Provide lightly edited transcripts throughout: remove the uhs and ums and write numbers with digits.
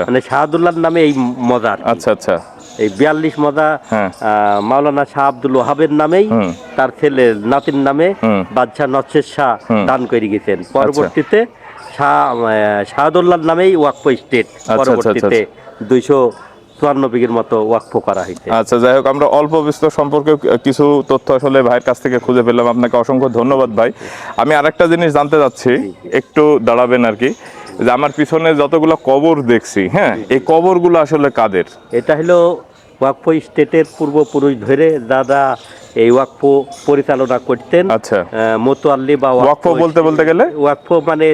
মানে শাহাদুল্লাহর নামে এই মজা। আচ্ছা আচ্ছা। এই 42 মজা মাওলানা শাহ আব্দুল ওয়াহাবের নামেই তার ছেলে নাতির নামে বাদশাহ নচ্ছেদ শাহ দান করে গেছেন। পরবর্তীতে শাহাদুল্লাহর নামেই ওয়াকফ স্টেট পরবর্তীতে 254 বিঘের মতো ওয়াকফ করা হয়েছে। আচ্ছা, যাই হোক, আমরা অল্প বিস্তর সম্পর্কে কিছু তথ্য আসলে ভাইয়ের কাছ থেকে খুঁজে পেলাম। আপনাকে অসংখ্য ধন্যবাদ ভাই। আমি আরেকটা জিনিস জানতে চাচ্ছি, একটু দাঁড়াবেন আর কি, যে আমার পিছনে যতগুলো কবর দেখছি, হ্যাঁ, এই কবরগুলো আসলে কাদের? এটা হলো ওয়াকফ স্টেটের পূর্বপুরুষ ধরে দাদা এই ওয়াকফ পরিচালনা করতেন। আচ্ছা, মোতোয়াল্লি বা ওয়াকফ বলতে গেলে ওয়াকফ মানে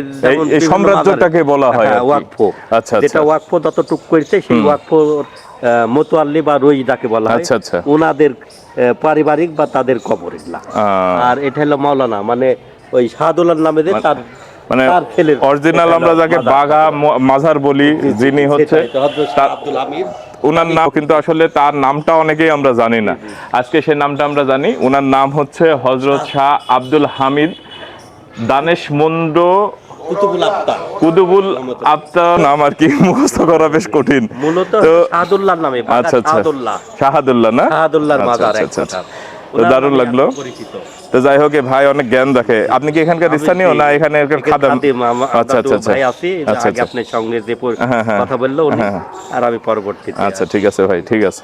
এই সাম্রাজ্যটাকে বলা হয় ওয়াকফ। আচ্ছা, যেটা ওয়াকফ যতটুক করেছে সেই ওয়াকফ মোতোয়াল্লি বা রইদাকে বলা হয়। আচ্ছা, ওনাদের পারিবারিক বা তাদের কবর এগুলা। আর এটা হলো মাওলানা, মানে ওই শাহাদুল্লাহর নামে যে তার মানে অরিজিনাল আমরা যাকে বাঘা মাজার বলি, যিনি হচ্ছে আব্দুল হামিদ, ওনার নাম কিন্তু আসলে তার নামটা অনেকেই আমরা জানি না। আজকে সেই নামটা আমরা জানি। ওনার নাম হচ্ছে হযরত শাহ আব্দুল হামিদ দানেশমন্দ কুতুবুল আবতার। নাম আর কি মুখস্থ করা বেশ কঠিন। মূলত শাহাদুল্লাহর নামে। আচ্ছা আচ্ছা, শাহাদুল্লাহ না? শাহাদুল্লাহর মাজার। তো দারুণ লাগলো। তো যাই হোক, ভাই অনেক জ্ঞান রাখে। আপনি কি এখানকার স্থানীয় না এখানে খাদেম? আচ্ছা আচ্ছা আচ্ছা, ভাই আছি আগে আপনার সঙ্গে যে কথা বললো উনি, আর আমি পরবর্তীতে। আচ্ছা, ঠিক আছে ভাই, ঠিক আছে।